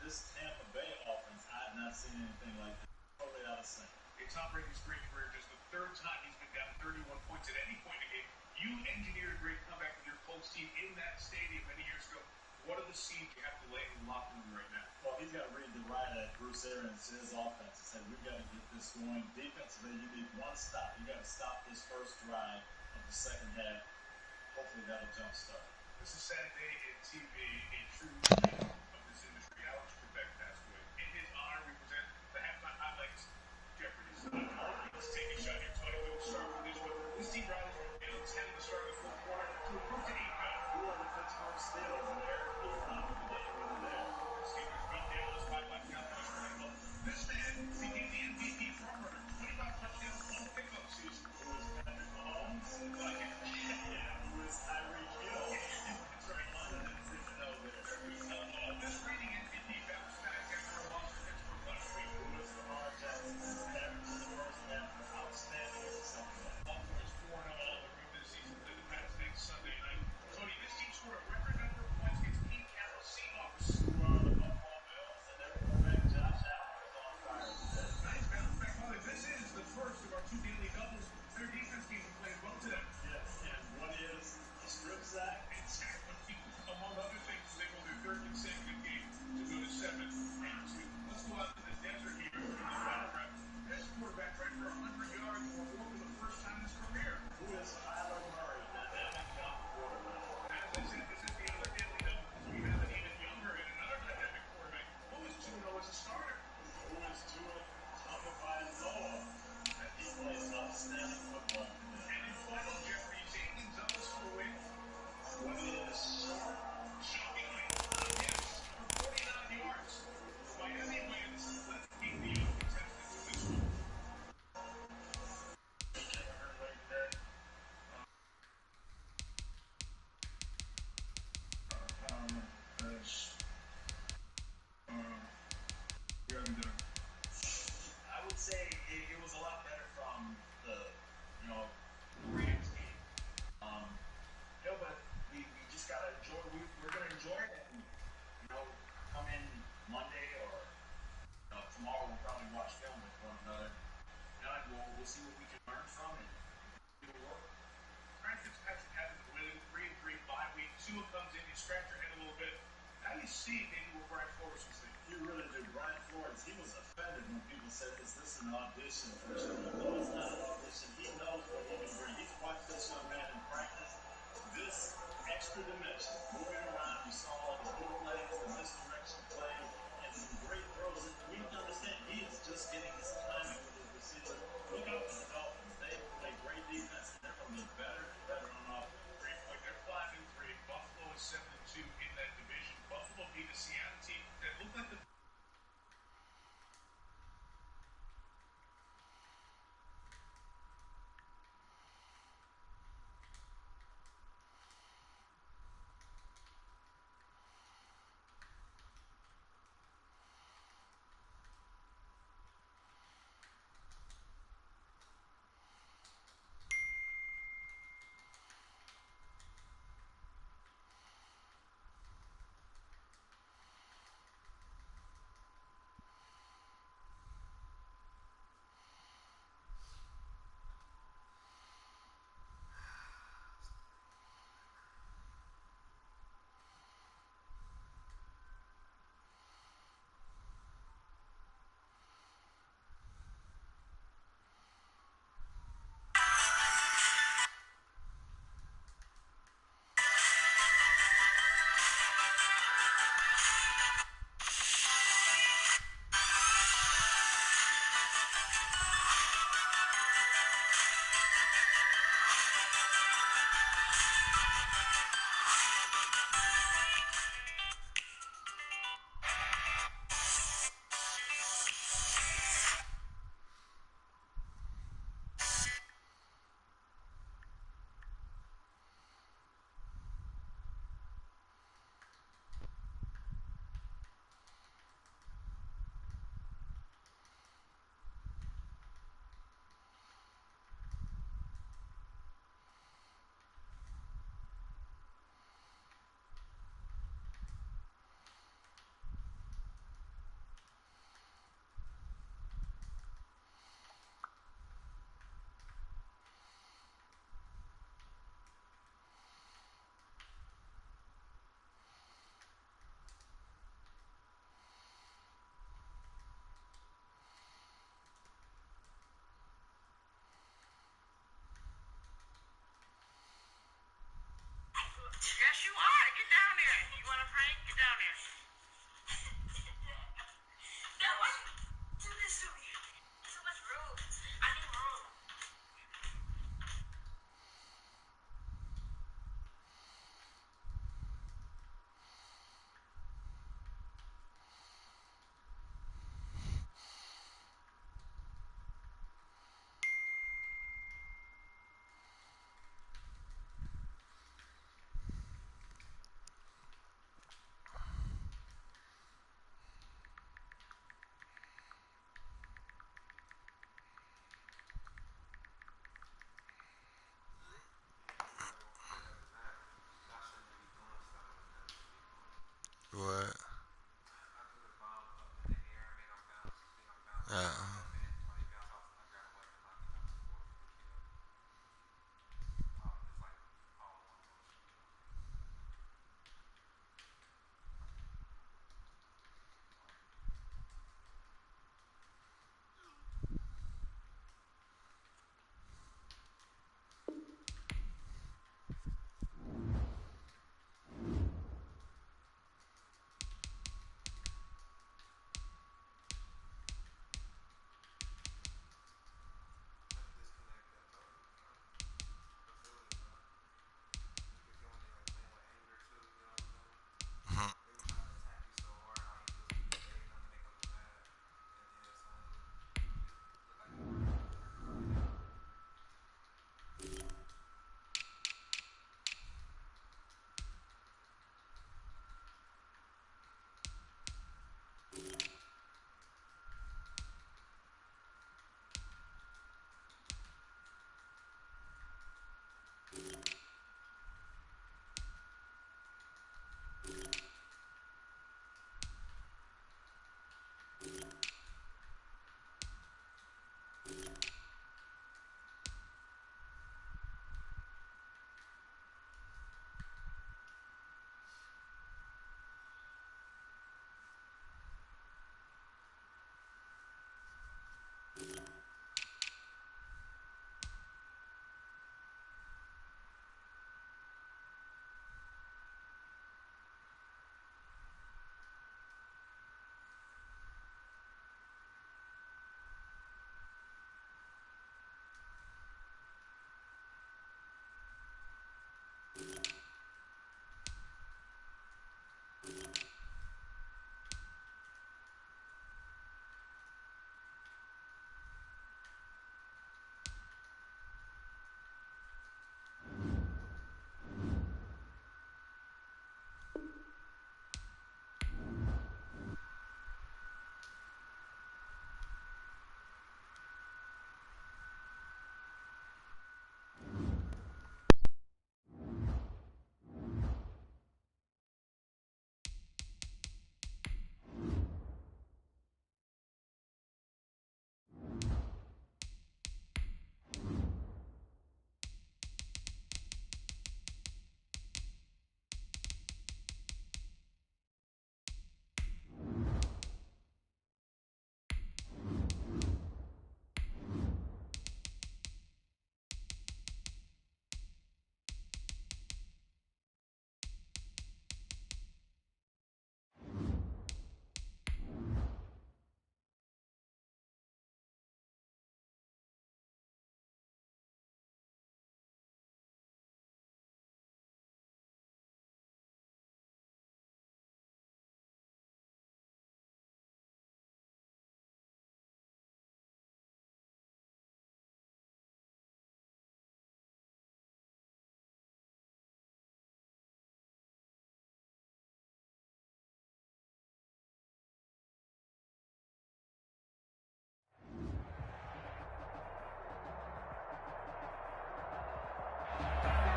this Tampa Bay offense, I have not seen anything like this. Totally out of sync. A Tom Brady's great career, just the third time he's been down 31 points at any point in a game. You engineered a great comeback with your Colts team in that stadium many years ago. What are the seeds you have to lay in the locker room right now? Well, he's got to read the right at Bruce Arians, his offense, and say, we've got to get this going. Defensively, you need one stop. You got to stop this first drive of the second half. Hopefully that'll jumpstart. This is a sad day in TV, a true legend of this industry. Alex Trebek passed away. In his honor, we present the halftime highlights. Jeopardy's let's take a shot here, Tony. We'll start with this one. This team rallies from down 10 at the start of the fourth quarter to improve to 8 now. Who are the Pittsburgh Steelers and Eric Ebron with the game winner there? Steelers beat Dallas by 1 count. This man became the MVP frontrunner. 25 touchdowns, 1 pickup season. Who is Patrick Mahomes? Yeah, who is Tyreek Hill? That's right. This reading MVP bounced back after a loss to Pittsburgh last week. Who is Lamar Jackson? Average in the first half was outstanding in the second half. Baltimore is 4-0 on the road this season. Play the Pats next Sunday night. Tony, this team scored a record number of points against Pete Carroll's Seahawks. Who are the Buffalo Bills? And their quarterback Josh Allen is on fire today. Nice bounce back. This is the first of our 2 daily doubles. Their defense team is playing well today. Yes, and what is a strip sack? Exactly. Among other things, they go their third consecutive game to go to 7-2. Let's go out to the desert here in the battleground. This quarterback ran for 100 yards or more for the first time in his career. Who is Kyler Murray, dynamic young quarterback? As I said, this is the other daily double because we have an even younger and another dynamic quarterback. Who is 2-0 as a starter? Who is Tua Tagovailoa? And he plays outstanding football today. And in final Jeopardy, Jalen Dulles for a win. What is short? Shockingly, yes, for 49 yards. Miami wins. Let's keep the young contestants in this one. I would say it was a lot better from the, Rams game. But we just gotta enjoy. We're gonna enjoy it, and come in Monday or tomorrow. We'll probably watch film with one another. And we'll see what we can learn from it. It'll work. Ryan Fitzpatrick has been winning 3-3 5-week. Tua comes in, you scratch your head a little bit. How do you see maybe where Brian Flores was thinking? You really do. Brian Flores, he was offended when people said, is this an audition for him? No, it's not an audition. He knows what he can bring. He's watched this young man in practice. This extra dimension, moving around, you saw all his good plays, the misdirection play, and some great throws. We have to understand, he is just getting his timing with his receiver. Look out for the Dolphins. They play great defense, and they're going to be better and better on offense. Great point. They're 5-3. Buffalo is 7-2 in that division. Buffalo beat the Seattle team that looked like the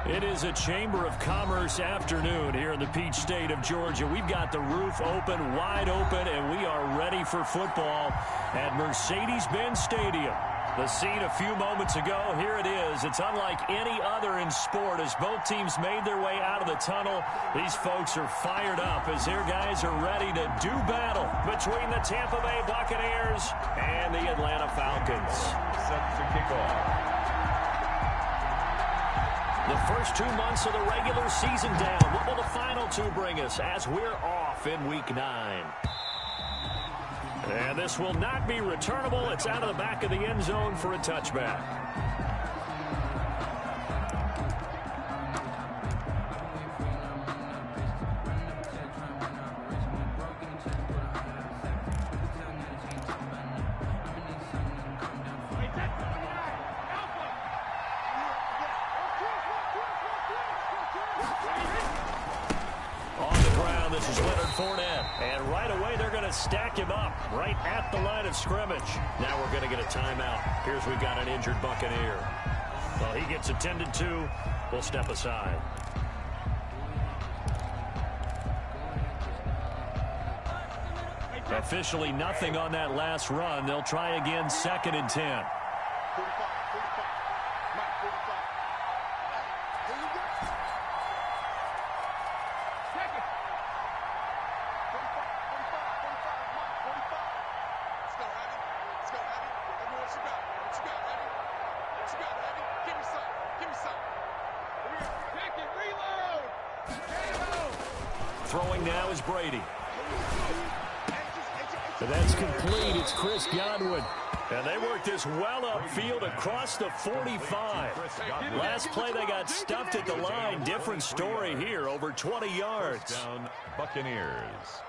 It is a Chamber of Commerce afternoon here in the Peach State of Georgia. We've got the roof open, wide open, and we are ready for football at Mercedes-Benz Stadium. The scene a few moments ago, here it is. It's unlike any other in sport as both teams made their way out of the tunnel. These folks are fired up as their guys are ready to do battle between the Tampa Bay Buccaneers and the Atlanta Falcons. Set to kick off. The first 2 months of the regular season down. What will the final two bring us as we're off in Week 9? And this will not be returnable. It's out of the back of the end zone for a touchback. And right away, they're going to stack him up right at the line of scrimmage. Now we're going to get a timeout. Here's we've got an injured Buccaneer. Well, he gets attended to. We'll step aside. Officially nothing on that last run. They'll try again, 2nd and 10. Throwing now is Brady. But that's complete. It's Chris Godwin. And they work this well upfield across the 45. Last play they got stuffed at the line. Different story here, over 20 yards. First down, Buccaneers.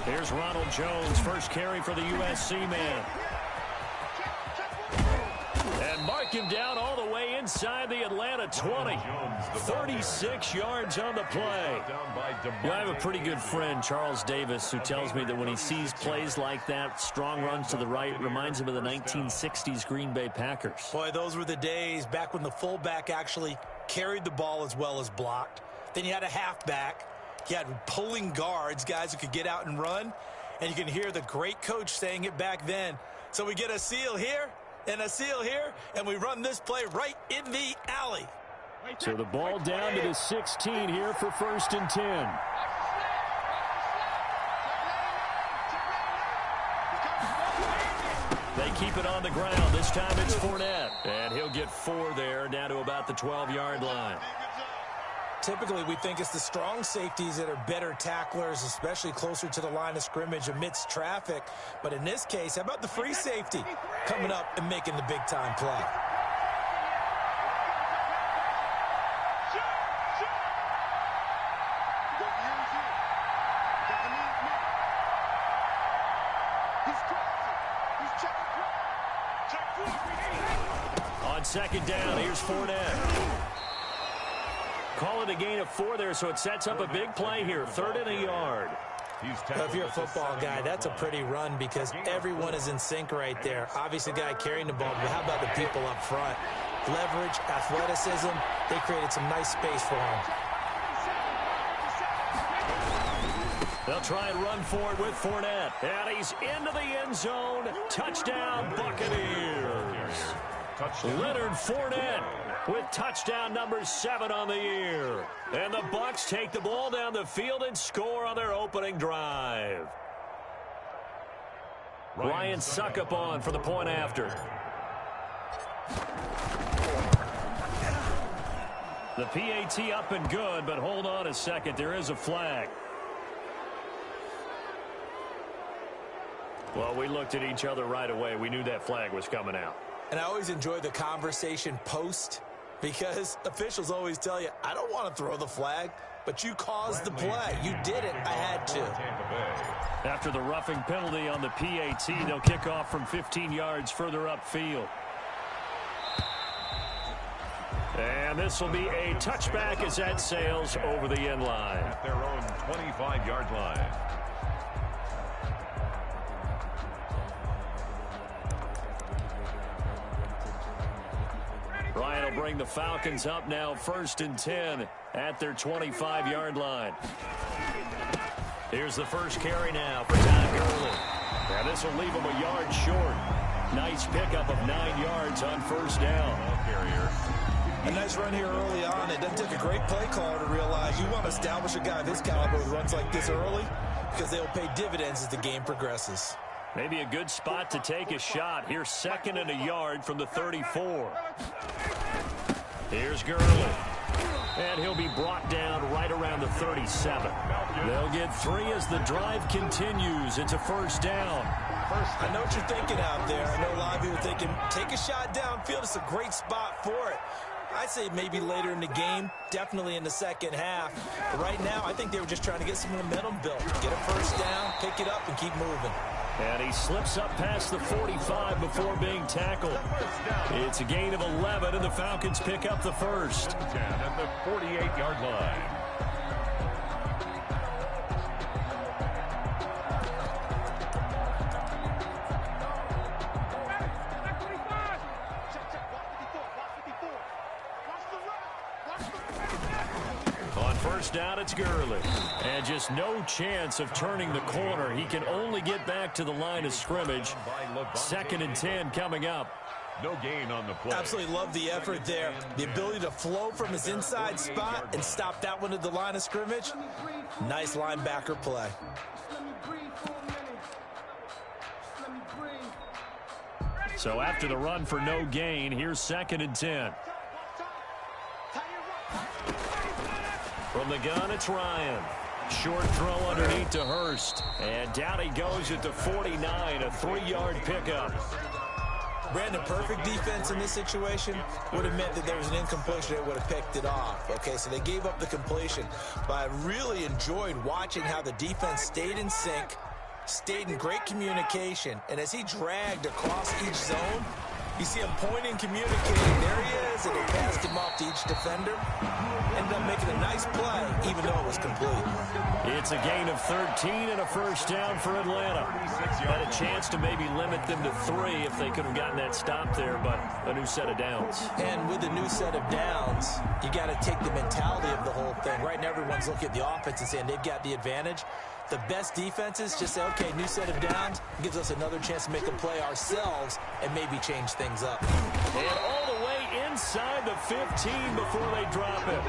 Here's Ronald Jones, first carry for the USC man. And mark him down all the way inside the Atlanta 20. 36 yards on the play. I have a pretty good friend, Charles Davis, who tells me that when he sees plays like that, strong runs to the right, reminds him of the 1960s Green Bay Packers. Boy, those were the days back when the fullback actually carried the ball as well as blocked. Then you had a halfback. You had pulling guards, guys who could get out and run. And you can hear the great coach saying it back then. So we get a seal here and a seal here, and we run this play right in the alley. So the ball down to the 16 here for 1st and 10. They keep it on the ground. This time it's Fournette. And he'll get 4 there, down to about the 12-yard line. Typically, we think it's the strong safeties that are better tacklers, especially closer to the line of scrimmage amidst traffic. But in this case, how about the free safety coming up and making the big-time play? On 2nd down, here's Fournette. Call it a gain of 4 there, so it sets up a big play here. 3rd and a yard. If you're a football guy, that's a pretty run because everyone is in sync right there. Obviously, the guy carrying the ball, but how about the people up front? Leverage, athleticism, they created some nice space for him. They'll try and run for it with Fournette. And he's into the end zone. Touchdown, Buccaneers. Leonard Fournette with touchdown number 7 on the year. And the Bucs take the ball down the field and score on their opening drive. Ryan Suckup on for the point after. The PAT up and good, but hold on a second. There is a flag. Well, we looked at each other right away. We knew that flag was coming out. And I always enjoy the conversation post because officials always tell you, I don't want to throw the flag, but you caused the play. You did it. I had to. After the roughing penalty on the PAT, they'll kick off from 15 yards further upfield. And this will be a touchback as that sails over the end line. At their own 25-yard line. Ryan will bring the Falcons up now 1st and 10 at their 25-yard line. Here's the first carry now for Todd Gurley. Now this will leave him a yard short. Nice pickup of 9 yards on first down. A nice run here early on. It doesn't take a great play caller to realize you want to establish a guy of his caliber who runs like this early because they'll pay dividends as the game progresses. Maybe a good spot to take a shot. Here's 2nd and a yard from the 34. Here's Gurley. And he'll be brought down right around the 37. They'll get 3 as the drive continues. It's a first down. I know what you're thinking out there. I know a lot of you are thinking, take a shot downfield. It's a great spot for it. I'd say maybe later in the game, definitely in the second half. But right now, I think they were just trying to get some momentum built. Get a first down, pick it up, and keep moving. And he slips up past the 45 before being tackled. It's a gain of 11, and the Falcons pick up the first. At the 48-yard line. On first down, it's Gurley. And just no chance of turning the corner. He can only get back to the line of scrimmage. 2nd and 10 coming up. No gain on the play. Absolutely love the effort there. The ability to flow from his inside spot and stop that one at the line of scrimmage. Nice linebacker play. So after the run for no gain, here's 2nd and 10. From the gun, it's Ryan. Short throw underneath to Hurst. And down he goes at the 49, a 3-yard pickup. Brandon, perfect defense in this situation would have meant that there was an incompletion that would have picked it off. Okay, so they gave up the completion. But I really enjoyed watching how the defense stayed in sync, stayed in great communication. And as he dragged across each zone, you see him pointing, communicating. There he is, and they passed him off to each defender. Ended up making a nice play, even though it was complete. It's a gain of 13 and a first down for Atlanta. Had a chance to maybe limit them to 3 if they could have gotten that stop there, but a new set of downs. And with a new set of downs, you got to take the mentality of the whole thing. Right now, everyone's looking at the offense and saying they've got the advantage. The best defenses just say, okay, new set of downs, gives us another chance to make a play ourselves and maybe change things up. And all the way inside the 15 before they drop it.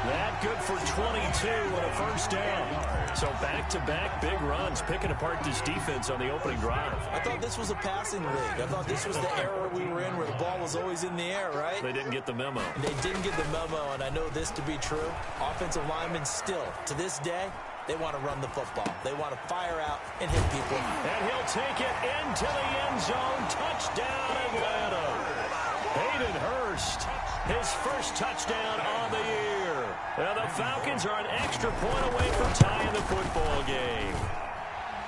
That good for 22 and a first down. So back-to-back big runs, picking apart this defense on the opening drive. I thought this was a passing league. I thought this was the era we were in where the ball was always in the air, right? They didn't get the memo. They didn't get the memo, and I know this to be true. Offensive linemen still, to this day, they want to run the football. They want to fire out and hit people. And he'll take it into the end zone. Touchdown, Atlanta. Hayden Hurst, his first touchdown on the year. Now the Falcons are an extra point away from tying the football game.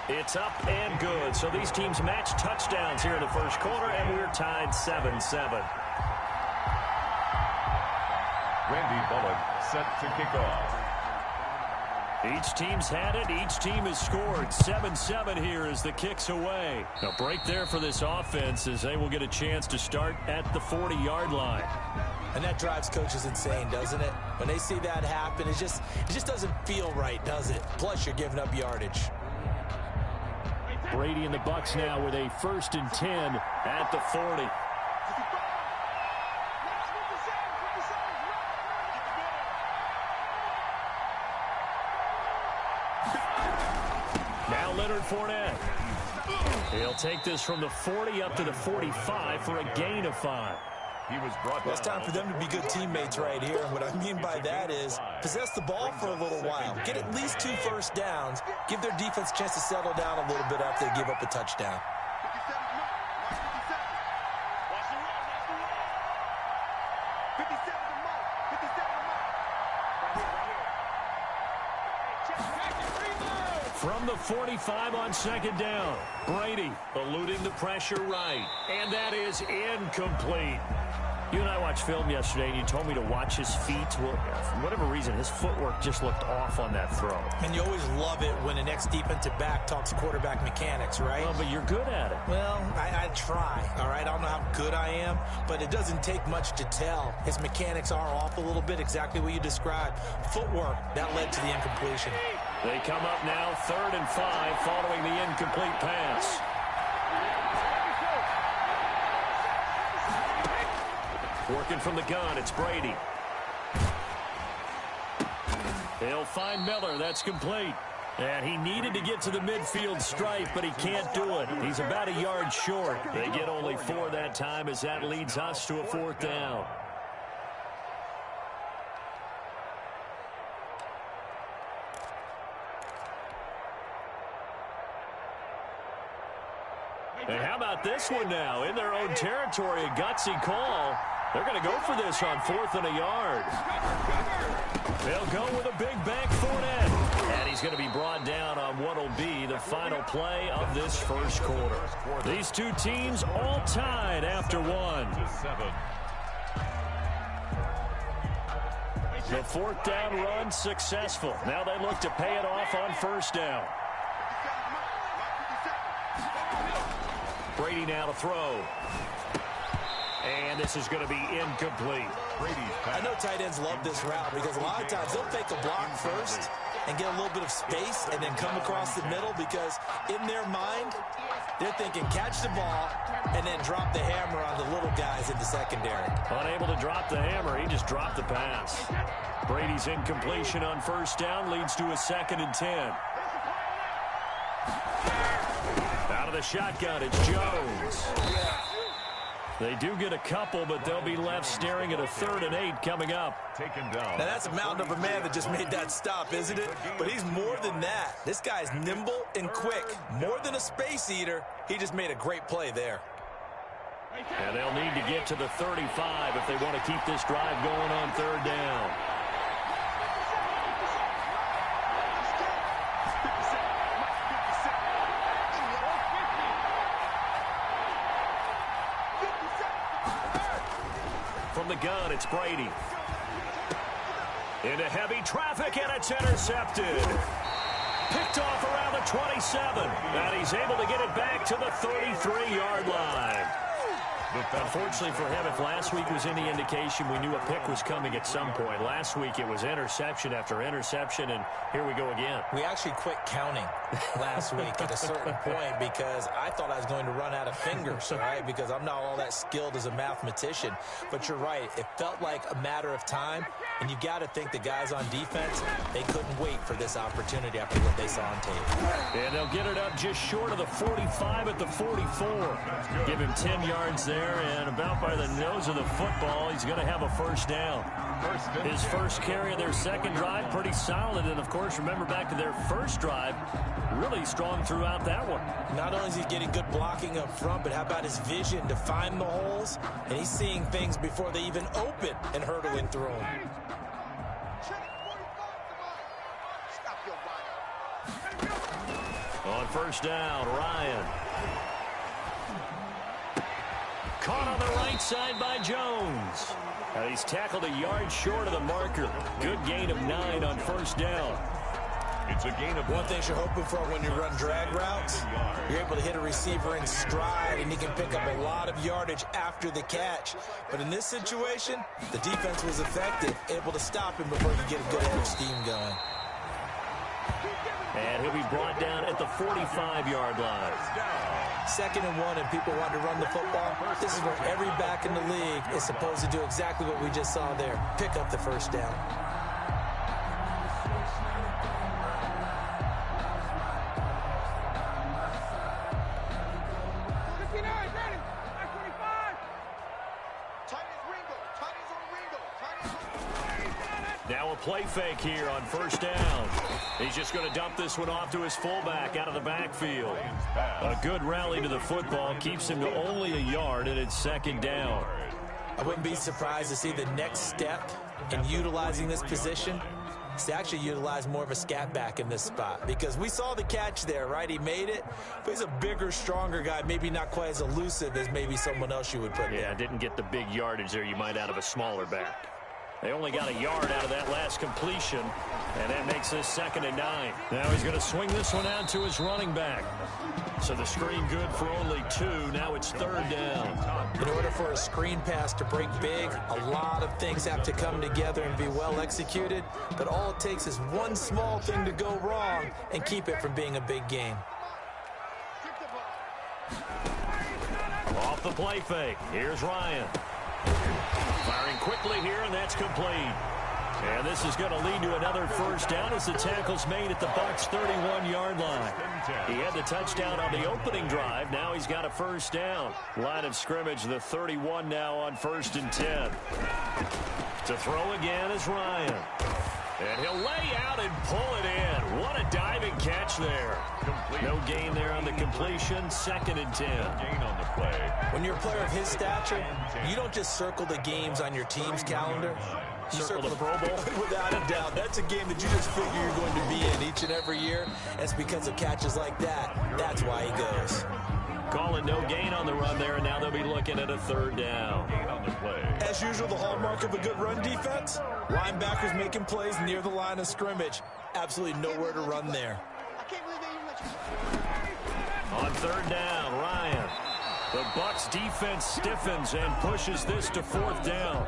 It's up and good. So these teams match touchdowns here in the first quarter, and we're tied 7-7. Randy Bullock set to kick off. Each team's had it. Each team has scored. 7-7 here as the kick's away. A break there for this offense as they will get a chance to start at the 40-yard line. And that drives coaches insane, doesn't it? When they see that happen, it just doesn't feel right, does it? Plus, you're giving up yardage. Brady and the Bucs now with a 1st and 10 at the 40. Now Leonard Fournette. He'll take this from the 40 up to the 45 for a gain of 5. He was brought down. Well, it's time for them to be good teammates right here. And what I mean by that is possess the ball for a little while. Get at least 2 first downs. Give their defense a chance to settle down a little bit after they give up a touchdown. From the 45 on 2nd down, Brady eluding the pressure right, and that is incomplete. You and I watched film yesterday, and you told me to watch his feet. Well, for whatever reason, his footwork just looked off on that throw. And you always love it when an ex-defensive back talks quarterback mechanics, right? Well, but you're good at it. Well, I try, all right? I don't know how good I am, but it doesn't take much to tell. His mechanics are off a little bit, exactly what you described. Footwork, that led to the incompletion. They come up now 3rd and 5 following the incomplete pass. Working from the gun, it's Brady. He'll find Miller. That's complete. And he needed to get to the midfield stripe, but he can't do it. He's about a yard short. They get only 4 that time as that leads us to a 4th down. And how about this one now? In their own territory, a gutsy call. They're going to go for this on 4th and a yard. They'll go with a big bank Fournette. And he's going to be brought down on what will be the final play of this first quarter. These two teams all tied after 1. The 4th down run successful. Now they look to pay it off on 1st down. Brady now to throw. And this is going to be incomplete. I know tight ends love this route because a lot of times they'll take a block first and get a little bit of space and then come across the middle because in their mind, they're thinking catch the ball and then drop the hammer on the little guys in the secondary. Unable to drop the hammer, he just dropped the pass. Brady's incompletion on 1st down leads to a 2nd and 10. Out of the shotgun, it's Jones. They do get a couple, but they'll be left staring at a 3rd and 8 coming up. Taken down. Now, that's a mountain of a man that just made that stop, isn't it? But he's more than that. This guy's nimble and quick. More than a space eater, he just made a great play there. And they'll need to get to the 35 if they want to keep this drive going on 3rd down. From the gun, it's Brady. Into heavy traffic, and it's intercepted. Picked off around the 27, and he's able to get it back to the 33-yard line. Unfortunately for him, if last week was any indication, we knew a pick was coming at some point. Last week it was interception after interception, and here we go again. We actually quit counting last week at a certain point because I thought I was going to run out of fingers, right? Because I'm not all that skilled as a mathematician. But you're right. It felt like a matter of time, and you got to think the guys on defense, they couldn't wait for this opportunity after what they saw on tape. And they'll get it up just short of the 45 at the 44. Give him 10 yards there. And about by the nose of the football, he's going to have a 1st down. His first carry of their 2nd drive, pretty solid. And, of course, remember back to their 1st drive, really strong throughout that one. Not only is he getting good blocking up front, but how about his vision to find the holes? And he's seeing things before they even open and hurdling through them. On 1st down, Ryan. Caught on the right side by Jones. And he's tackled a yard short of the marker. Good gain of 9 on 1st down. It's a gain of One thing you're hoping for when you run drag routes, you're able to hit a receiver in stride, and he can pick up a lot of yardage after the catch. But in this situation, the defense was effective, able to stop him before he could get a good head of steam going. And he'll be brought down at the 45-yard line. 2nd and 1, and people want to run the football. This is where every back in the league is supposed to do exactly what we just saw there. Pick up the first down. Now a play fake here on first down. He's just going to dump this one off to his fullback out of the backfield. A good rally to the football keeps him to only a yard, and it's 2nd down. I wouldn't be surprised to see the next step in utilizing this position is to actually utilize more of a scat back in this spot, because we saw the catch there, right? He made it, but he's a bigger, stronger guy, maybe not quite as elusive as maybe someone else you would put there. Yeah, didn't get the big yardage there you might out of a smaller back. They only got a yard out of that last completion, and that makes this 2nd and 9. Now he's going to swing this one out to his running back. So the screen good for only 2. Now it's 3rd down. In order for a screen pass to break big, a lot of things have to come together and be well executed. But all it takes is one small thing to go wrong and keep it from being a big game. Off the play fake. Here's Ryan. Firing quickly here, and that's complete. And this is going to lead to another first down as the tackle's made at the Bucs' 31-yard line. He had the touchdown on the opening drive. Now he's got a first down. Line of scrimmage, the 31 now on 1st and 10. To throw again is Ryan. And he'll lay out and pull it in. What a diving catch there. Complete. No gain there on the completion. 2nd and 10. gain on the play. When you're a player of his stature, you don't just circle the games on your team's calendar. You circle the Pro Bowl. Without a doubt. That's a game that you just figure you're going to be in each and every year. And it's because of catches like that. That's why he goes. Calling no gain on the run there, and now they'll be looking at a 3rd down. Gain on the play. As usual, the hallmark of a good run defense, linebackers making plays near the line of scrimmage. Absolutely nowhere to run there. On 3rd down, Ryan. The Bucs defense stiffens and pushes this to 4th down.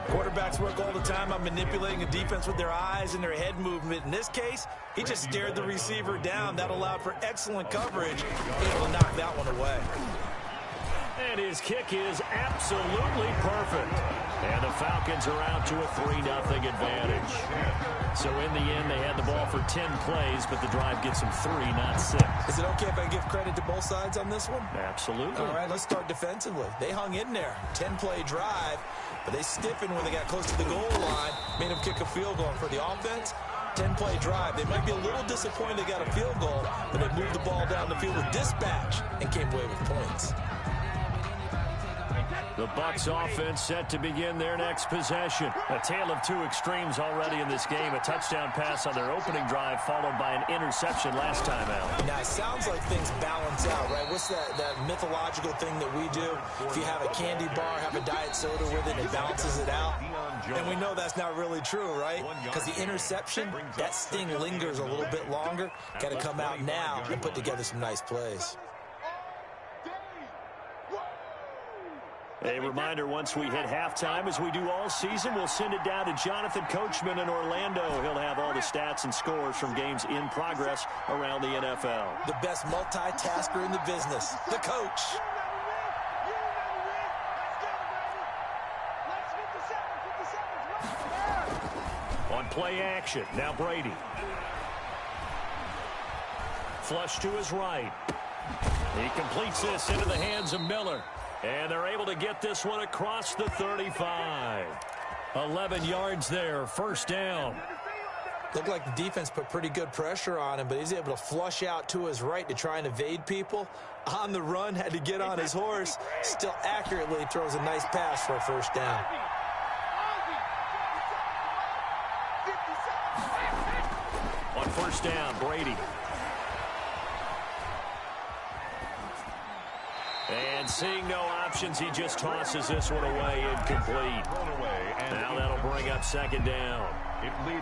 Quarterbacks work all the time on manipulating a defense with their eyes and their head movement. In this case, he just stared the receiver down. That allowed for excellent coverage, able to knock that one away. And his kick is absolutely perfect. And the Falcons are out to a 3-0 advantage. So in the end, they had the ball for 10 plays, but the drive gets them 3, not 6. Is it okay if I give credit to both sides on this one? Absolutely. All right, let's start defensively. They hung in there. 10-play drive, but they stiffened when they got close to the goal line, made them kick a field goal. For the offense, 10-play drive. They might be a little disappointed they got a field goal, but they moved the ball down the field with dispatch and came away with points. The Bucs offense set to begin their next possession. A tale of 2 extremes already in this game. A touchdown pass on their opening drive followed by an interception last time out. Now, it sounds like things balance out, right? What's that mythological thing that we do? If you have a candy bar, have a diet soda with it, it balances it out. And we know that's not really true, right? Because the interception, that sting lingers a little bit longer. Got to come out now and put together some nice plays. A reminder, once we hit halftime, as we do all season, we'll send it down to Jonathan Coachman in Orlando. He'll have all the stats and scores from games in progress around the NFL. The best multitasker in the business, the coach. On play action, now Brady. Flush to his right. He completes this into the hands of Miller. And they're able to get this one across the 35. 11 yards there, first down. Looked like the defense put pretty good pressure on him, but he's able to flush out to his right to try and evade people. On the run, had to get on his horse. Still accurately throws a nice pass for a first down. On first down, Brady. And seeing no options, he just tosses this one away, incomplete. Now that'll bring up second down.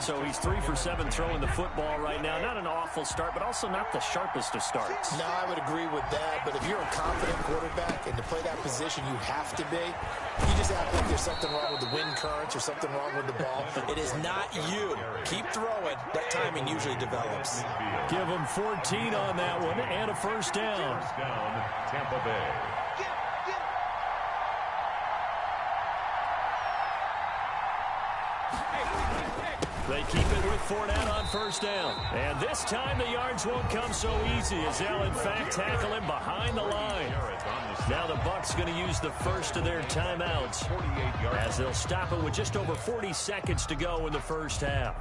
So he's 3 for 7 throwing the football right now. Not an awful start, but also not the sharpest of starts. No, I would agree with that. But if you're a confident quarterback and to play that position, you have to be. You just act like there's something wrong with the wind currents or something wrong with the ball. It is not you. Keep throwing. That timing usually develops. Give him 14 on that one and a first down. First down, Tampa Bay. They keep it with Fournette on first down. And this time the yards won't come so easy as they'll, in fact, tackle him behind the line. Now the Bucs going to use the first of their timeouts as they'll stop it with just over 40 seconds to go in the first half.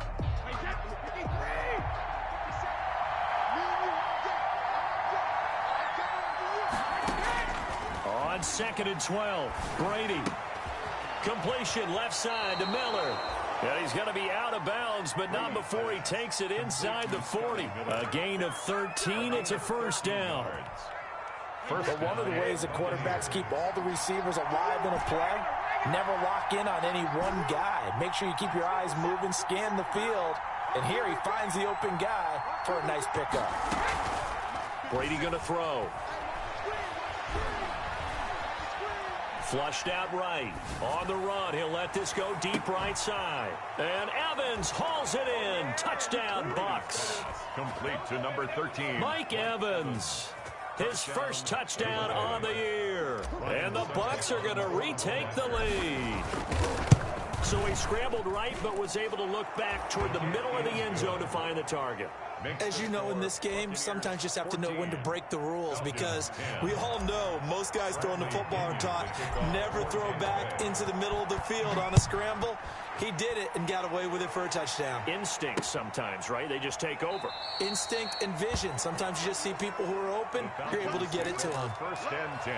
On 2nd and 12, Brady. Completion left side to Miller. And he's going to be out of bounds, but not before he takes it inside the 40. A gain of 13. It's a first down. But one of the ways that quarterbacks keep all the receivers alive in a play, never lock in on any one guy. Make sure you keep your eyes moving, scan the field. And here he finds the open guy for a nice pickup. Brady going to throw. Flushed out right. On the run, he'll let this go deep right side. And Evans hauls it in. Touchdown, Bucs. Complete to number 13. Mike Evans. His first touchdown on the year. And the Bucs are going to retake the lead. So he scrambled right, but was able to look back toward the middle of the end zone to find the target. As you know, in this game, sometimes you just have to know when to break the rules, because we all know most guys throwing the football are taught never throw back into the middle of the field on a scramble. He did it and got away with it for a touchdown. Instinct sometimes, right? They just take over. Instinct and vision. Sometimes you just see people who are open, you're able to get it to them. First and 10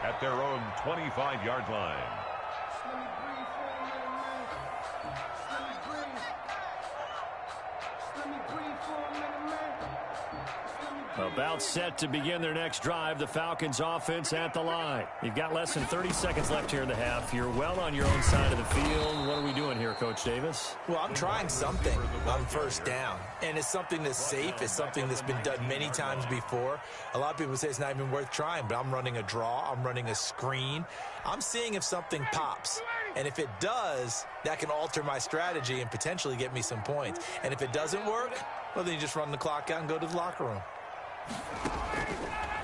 at their own 25-yard line. About set to begin their next drive. The Falcons offense at the line. You've got less than 30 seconds left here in the half. You're well on your own side of the field. What are we doing here, Coach Davis? Well, I'm trying something on first down. And it's something that's safe. It's something that's been done many times before. A lot of people say it's not even worth trying, but I'm running a draw. I'm running a screen. I'm seeing if something pops. And if it does, that can alter my strategy and potentially get me some points. And if it doesn't work, well, then you just run the clock out and go to the locker room.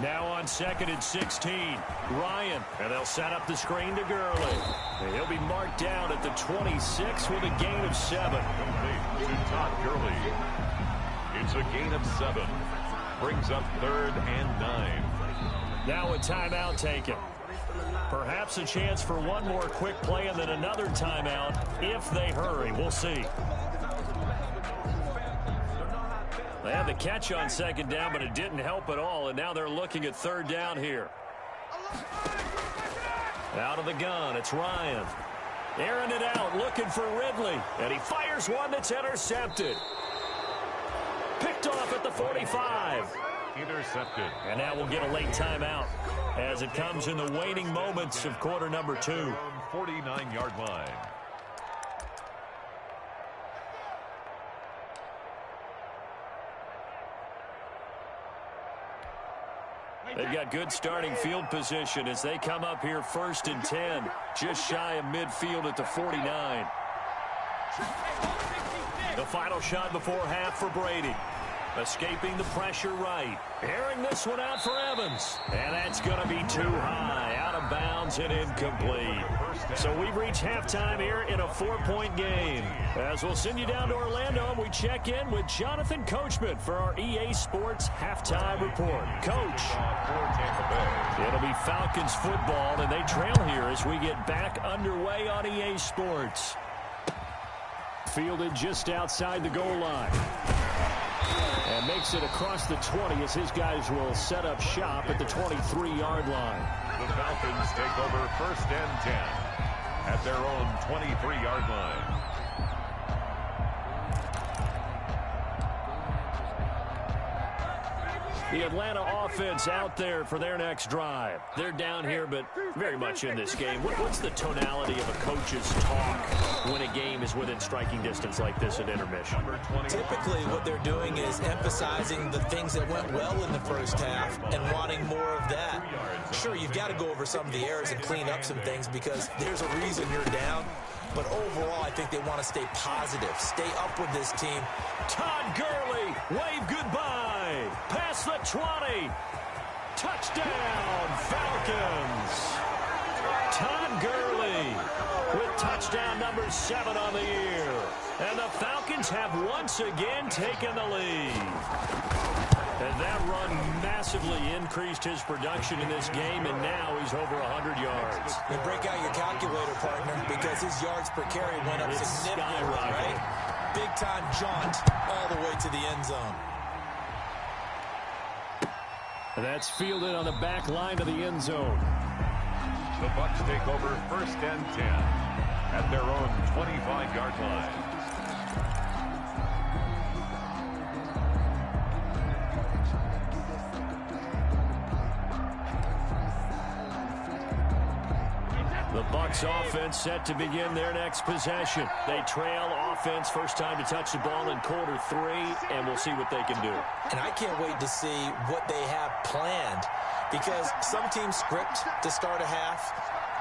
Now on 2nd and 16, Ryan, and they'll set up the screen to Gurley. And he'll be marked down at the 26 with a gain of 7. To Todd Gurley. It's a gain of 7. Brings up 3rd and 9. Now a timeout taken. Perhaps a chance for one more quick play and then another timeout if they hurry. We'll see. They had the catch on 2nd down, but it didn't help at all, and now they're looking at 3rd down here. Out of the gun, it's Ryan. Airing it out, looking for Ridley, and he fires one that's intercepted. Picked off at the 45. Intercepted. And now we'll get a late timeout as it comes in the waning moments of quarter number 2. 49-yard line. They've got good starting field position as they come up here 1st and 10, just shy of midfield at the 49. The final shot before half for Brady. Escaping the pressure right. Airing this one out for Evans. And that's going to be too high. Out of bounds and incomplete. So we've reached halftime here in a 4-point game. As we'll send you down to Orlando, and we check in with Jonathan Coachman for our EA Sports Halftime Report. Coach. It'll be Falcons football, and they trail here as we get back underway on EA Sports. Fielded just outside the goal line. And makes it across the 20 as his guys will set up shop at the 23-yard line. The Falcons take over 1st and 10 at their own 23-yard line. The Atlanta offense out there for their next drive. They're down here, but very much in this game. What's the tonality of a coach's talk when a game is within striking distance like this at intermission? Typically, what they're doing is emphasizing the things that went well in the first half and wanting more of that. Sure, you've got to go over some of the errors and clean up some things because there's a reason you're down. But overall, I think they want to stay positive, stay up with this team. Todd Gurley, wave goodbye. Past the 20. Touchdown, Falcons. Todd Gurley with touchdown number 7 on the year. And the Falcons have once again taken the lead. And that run massively increased his production in this game, and now he's over 100 yards. You break out your calculator, partner, because his yards per carry went up significantly, right? Big-time jaunt all the way to the end zone. And that's fielded on the back line of the end zone. The Bucs take over 1st and 10 at their own 25-yard line. The Bucs offense set to begin their next possession. They trail offense, first time to touch the ball in quarter 3, and we'll see what they can do. And I can't wait to see what they have planned because some teams script to start a half.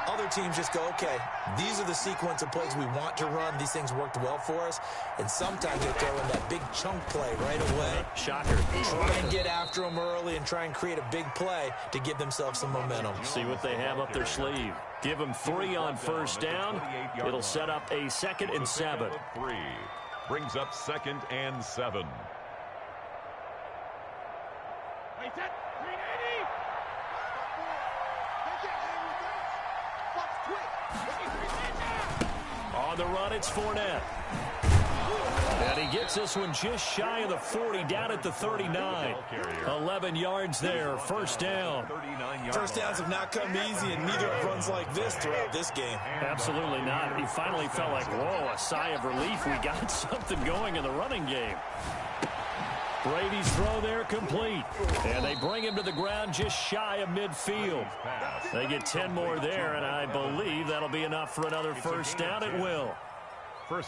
Other teams just go, okay, these are the sequence of plays we want to run. These things worked well for us. And sometimes they throw in that big chunk play right away. Shocker. Try and get after them early and try and create a big play to give themselves some momentum. See what they have up their sleeve. Give them 3 on first down. It'll set up a 2nd and 7. 3 brings up 2nd and 7. On the run, it's Fournette. And he gets this one just shy of the 40, down at the 39. 11 yards there, first down. First downs have not come easy, and neither have runs like this throughout this game. Absolutely not. He finally felt like, whoa, a sigh of relief. We got something going in the running game. Brady's throw there complete. And they bring him to the ground just shy of midfield. They get 10 more there, and I believe that'll be enough for another first down. It will.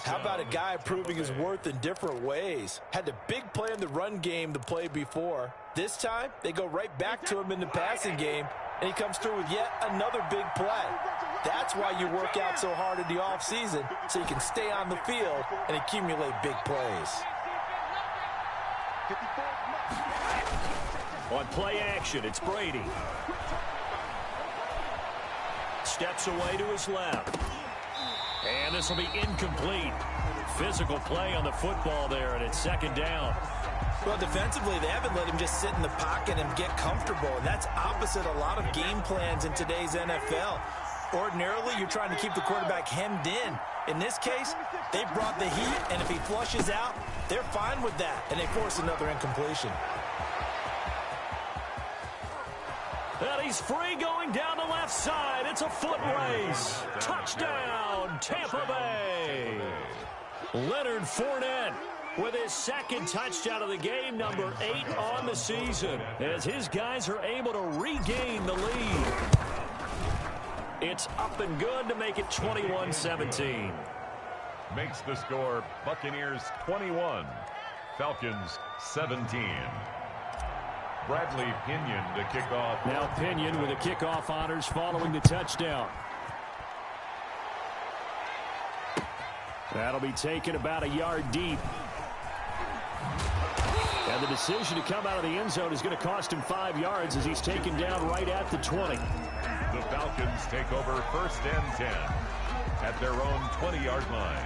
How about a guy proving his worth in different ways? Had a big play in the run game the play before. This time, they go right back to him in the passing game, and he comes through with yet another big play. That's why you work out so hard in the offseason, so you can stay on the field and accumulate big plays. On play action, it's Brady. Steps away to his left. And this will be incomplete. Physical play on the football there, and it's 2nd down. Well, defensively, they haven't let him just sit in the pocket and get comfortable, and that's opposite a lot of game plans in today's NFL. Ordinarily, you're trying to keep the quarterback hemmed in. In this case, they brought the heat, and if he flushes out, they're fine with that, and they force another incompletion. And he's free going down the left side. It's a foot race. Touchdown, Tampa Bay. Leonard Fournette with his 2nd touchdown of the game, number 8 on the season, as his guys are able to regain the lead. It's up and good to make it 21-17. Makes the score Buccaneers 21, Falcons 17. Bradley Pinion to kick off. Now Pinion with the kickoff honors following the touchdown. That'll be taken about a yard deep. And the decision to come out of the end zone is going to cost him 5 yards as he's taken down right at the 20. The Falcons take over 1st and 10 at their own 20-yard line.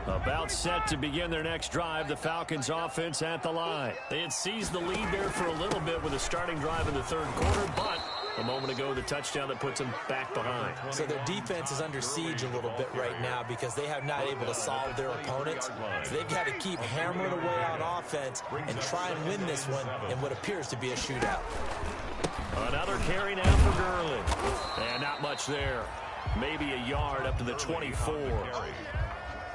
About set to begin their next drive, the Falcons offense at the line. They had seized the lead there for a little bit with a starting drive in the 3rd quarter, but a moment ago, the touchdown that puts them back behind. So their defense is under siege a little bit right now because they have not able to solve their opponents. So they've got to keep hammering away on offense and try and win this one in what appears to be a shootout. Another carry now for Gurley. And not much there. Maybe a yard up to the 24.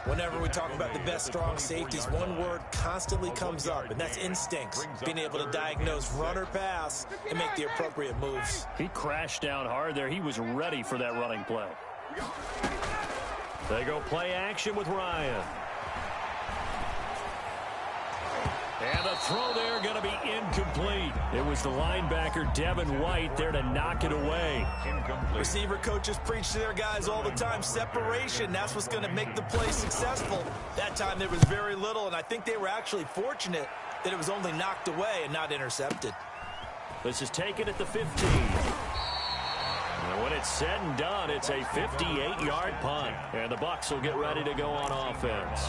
Whenever we talk about the best strong safeties, one word constantly comes up, and that's instincts. Being able to diagnose run or pass and make the appropriate moves. He crashed down hard there. He was ready for that running play. They go play action with Ryan. And the throw there going to be incomplete. It was the linebacker, Devin White, there to knock it away. Incomplete. Receiver coaches preach to their guys all the time. Separation, that's what's going to make the play successful. That time there was very little, and I think they were actually fortunate that it was only knocked away and not intercepted. This is taken at the 15. And when it's said and done, it's a 58-yard punt. And the Bucs will get ready to go on offense.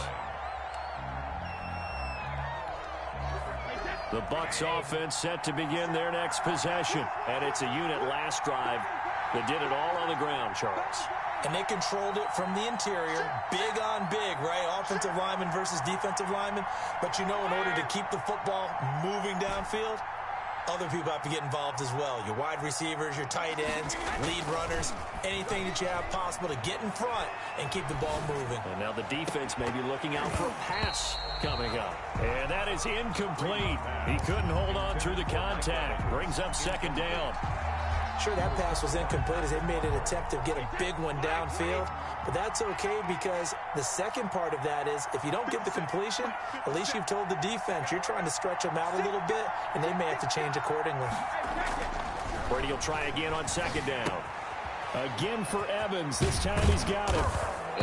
The Bucs offense set to begin their next possession. And it's a unit last drive that did it all on the ground, Charles. And they controlled it from the interior, big on big, right? Offensive lineman versus defensive lineman. But you know, in order to keep the football moving downfield, other people have to get involved as well. Your wide receivers, your tight ends, lead runners, anything that you have possible to get in front and keep the ball moving. And now the defense may be looking out for a pass coming up. And that is incomplete. He couldn't hold on through the contact. Brings up second down. Sure, that pass was incomplete as they made an attempt to get a big one downfield. But that's okay because the second part of that is if you don't get the completion, at least you've told the defense you're trying to stretch them out a little bit, and they may have to change accordingly. Brady will try again on second down. Again for Evans. This time he's got it.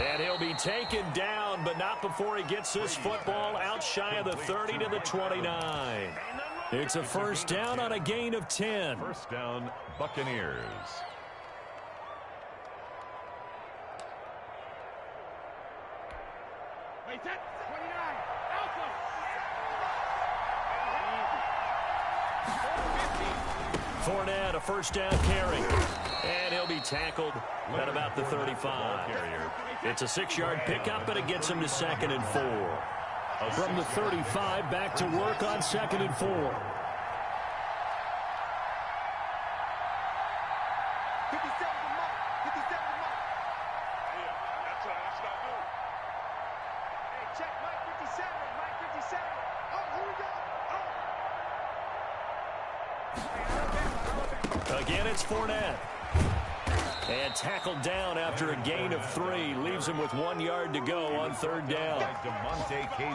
And he'll be taken down, but not before he gets this football out shy of the 30 to the 29. It's a first down on a gain of 10. First down, Buccaneers. Wait, that 29. Alpha. Fournette, a first down carry. And he'll be tackled at about the 35. It's a 6-yard pickup, but it gets him to 2nd and 4. From the 35, back to work on 2nd and 4. 57 to Mike. 57 to Mike. Yeah, that's what I do. Hey, check Mike 57. Mike 57. Oh, here we go. Oh. Again, it's Fournette. And tackled down after a gain of 3. Leaves him with 1 yard to go on 3rd down.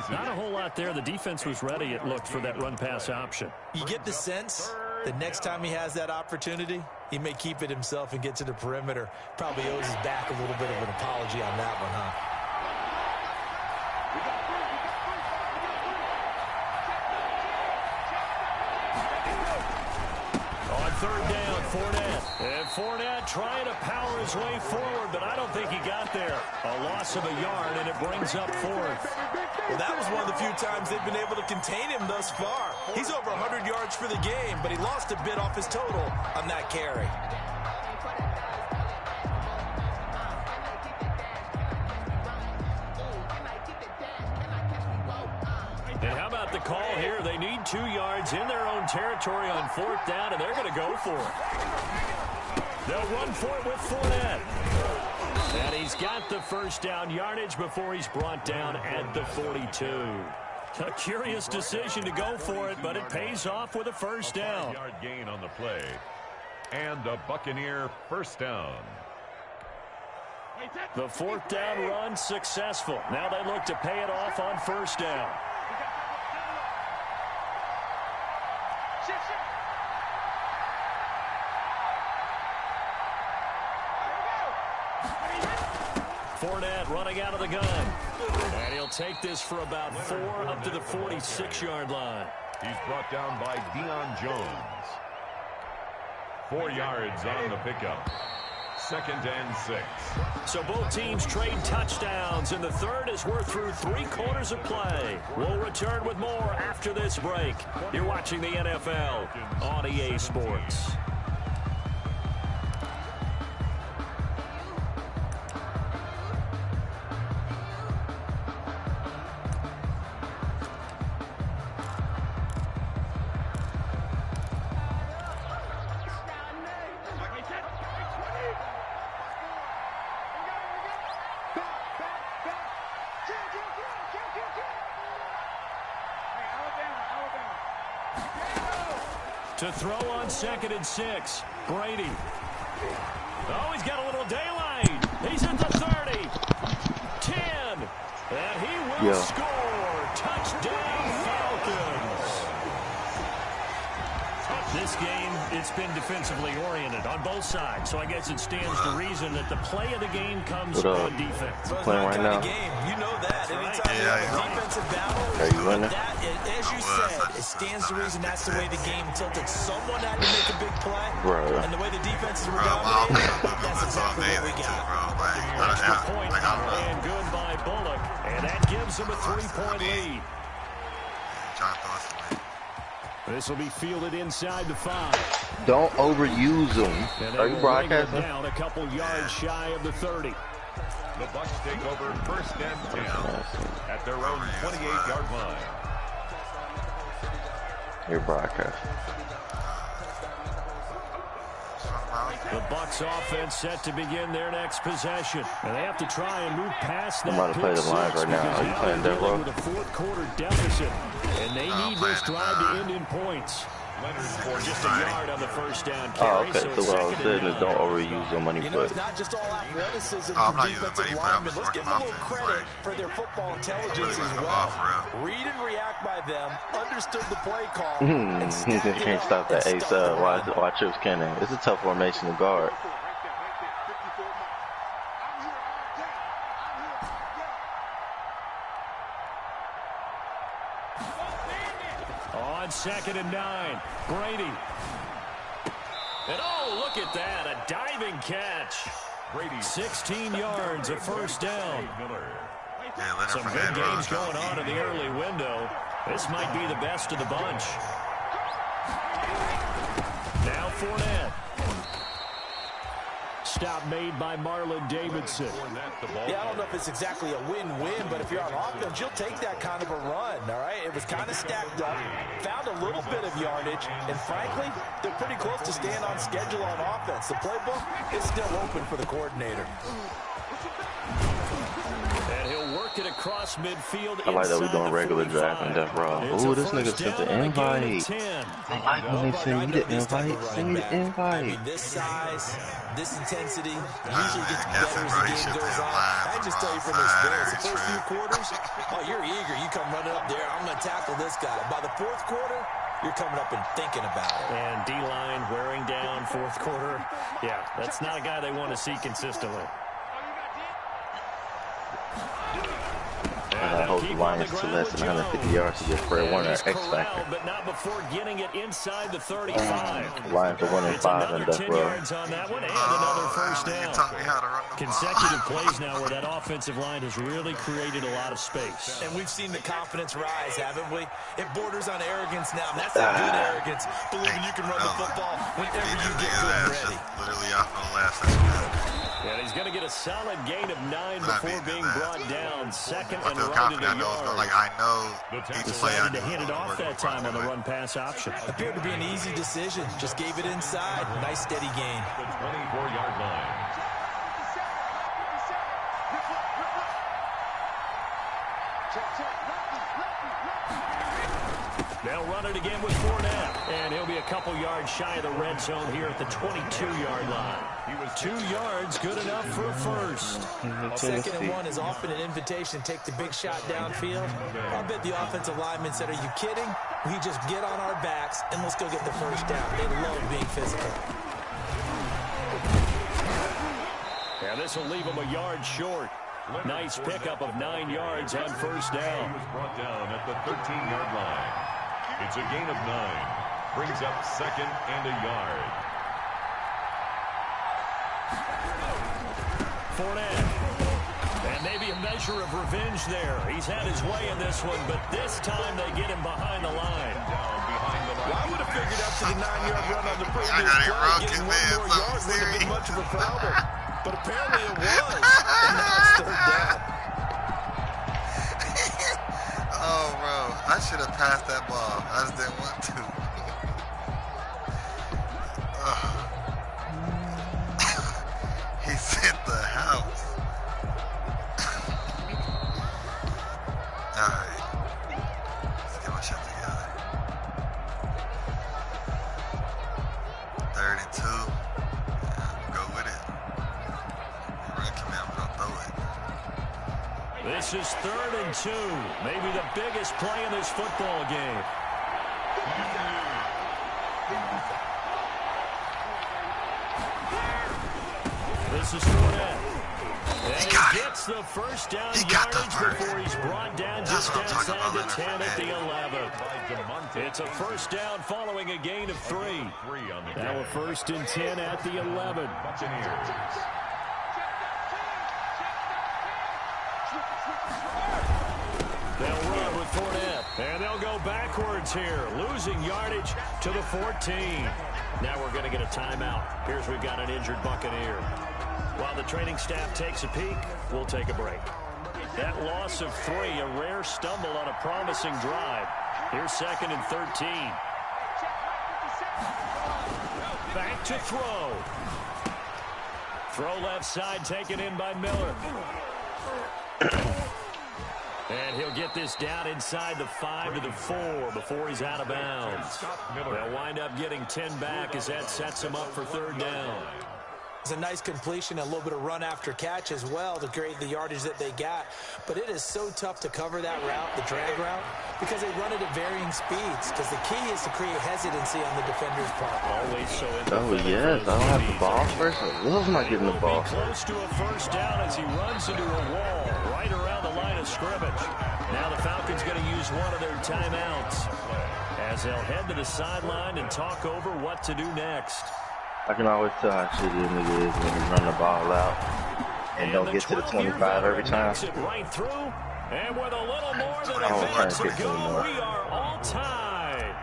Not a whole lot there. The defense was ready, it looked, for that run-pass option. You get the sense that next time he has that opportunity, he may keep it himself and get to the perimeter. Probably owes his back a little bit of an apology on that one, huh? On 3rd down, Fournette. And Fournette trying to power his way forward, but I don't think he got there. A loss of a yard, and it brings up 4th. Well, that was one of the few times they've been able to contain him thus far. He's over 100 yards for the game, but he lost a bit off his total on that carry. And how about the call here? They need 2 yards in their own territory on 4th down, and they're going to go for it. They'll run for it with Fournette. And he's got the first down yardage before he's brought down at the 42. A curious decision to go for it, but it pays off with a first down. 5-yard gain on the play. And a Buccaneer first down. The 4th down run successful. Now they look to pay it off on 1st down. Fournette running out of the gun. And he'll take this for about 4 up to the 46-yard line. He's brought down by Deion Jones. 4 yards on the pickup. 2nd and 6. So both teams trade touchdowns, and the third as we're through 3 quarters of play. We'll return with more after this break. You're watching the NFL on EA Sports. To throw on 2nd and 6. Brady. Oh, he's got a little daylight. He's at the 30. 10. And he will score. Touchdown, Falcons. This game, it's been defensively oriented on both sides, so I guess it stands to reason that the play of the game comes on defense. Playing right now. You know that. Right. Anytime you have a defensive battle, are you running? As you said, it stands to reason that's the way the game tilted. Someone had to make a big play, and the way the defenses were dominating, that's exactly what we got. Extra point and good by Bullock, and that gives them a 3-point lead. This will be fielded inside the 5. Don't overuse them. Are you broadcasting? Down a couple yards shy of the 30. The Bucs take over 1st and 10 at their own 28-yard line. You're broadcasting. The Bucs offense set to begin their next possession, and they have to try and move past that. I'm about to play the lines right now. Are you playing Devereaux? With a 4th-quarter deficit, and they need this drive to end in points. Leonard for just a yard on the 1st down carry. Okay, so what I was saying is don't overuse your money foot. It's not just all athleticism from defensive linemen. Let's give them a little credit for their football intelligence as well. Read and react by them, understood the play call, and You can't stop that ace. Why Trips Cannon? It's a tough formation to guard. On 2nd and 9, Brady. And oh, look at that, a diving catch. Brady, 16 yards, a 1st down. Some good games going on in the early window. This might be the best of the bunch. Now Fournette. Stop made by Marlon Davidson. Yeah, I don't know if it's exactly a win-win, but if you're on offense, you'll take that kind of a run, all right? It was kind of stacked up, found a little bit of yardage, and frankly, they're pretty close to staying on schedule on offense. The playbook is still open for the coordinator. And he'll work it across midfield. I like that we're doing regular draft and Death Row. Ooh, this nigga sent the invite. I like when they send you the invite. Send me the invite. I mean, this size, this intensity usually gets better as the game goes on. I just tell you from experience, the first few quarters, oh, you're eager. You come running up there. I'm going to tackle this guy. By the 4th quarter, you're coming up and thinking about it. And D-line wearing down 4th quarter. Yeah, that's not a guy they want to see consistently. And I hope the Lions to less than 150 yards to get Fred Warner X Factor. But not before getting it inside the 35. Lions are 1-5 in Death 10 Row. yards on that one and another 1st down. Consecutive plays now where that offensive line has really created a lot of space. And we've seen the confidence rise, haven't we? It borders on arrogance now. And that's a good arrogance, believing you can run the football whenever you get good ready. Literally off on the last. That's Yeah, he's going to get a solid gain of 9 before being brought down. 2nd and feel right confident. at a yard. I know each play I Decided to hand it off that time on the run-pass option. Appeared to be an easy decision. Just gave it inside. Nice, steady gain. The 24-yard line. They'll run it again with Fournette, and he'll be a couple yards shy of the red zone here at the 22-yard line. He was 2 yards, good enough for a first. 2nd and 1 is often an invitation to take the big shot downfield. I bet the offensive lineman said, are you kidding? We just get on our backs and let's go get the 1st down. They love being physical. Yeah, this will leave him a yard short. Nice pickup of 9 yards on 1st down. He was brought down at the 13-yard line. It's a gain of 9. Brings up 2nd and a yard. Fournette. And maybe a measure of revenge there. He's had his way in this one, but this time they get him behind the line. Well, I would have figured after the 9-yard run on the previous play, getting 1 more yard wouldn't have been much of a problem. But apparently it was. And now it's 3rd down. Oh, bro. I should have passed that ball. I just didn't want to. He's hit the house. All right. Let's get my shit together. This is 3rd and 2. Maybe the biggest play in this football game. This is Fournette. And he gets the first down yardage before he's brought down just outside the 10 at the 11. It's a first down following a gain of 3. Now a 1st and 10 at the 11. They'll run with Fournette. And they'll go backwards here, losing yardage to the 14. Now we're going to get a timeout. Here's we've got an injured Buccaneer. While the training staff takes a peek, we'll take a break. That loss of 3, a rare stumble on a promising drive. Here's 2nd and 13. Back to throw. Throw left side, taken in by Miller. And he'll get this down inside the 5 to the 4 before he's out of bounds. They'll wind up getting 10 back as that sets him up for 3rd down. It's a nice completion, a little bit of run after catch as well to create the yardage that they got. But it is so tough to cover that route, the drag route, because they run it at varying speeds. Because the key is to create hesitancy on the defender's part. Always so Oh, yes. I don't have the ball first. I love not getting the ball. Close to a 1st down as he runs into a wall right around the line of scrimmage. Now the Falcons going to use one of their timeouts as they'll head to the sideline and talk over what to do next. I can always tell how shitty a nigga is when he run the ball out and don't get to the 25 every time. Right through, and with a little more than a minute to go, we are all tied.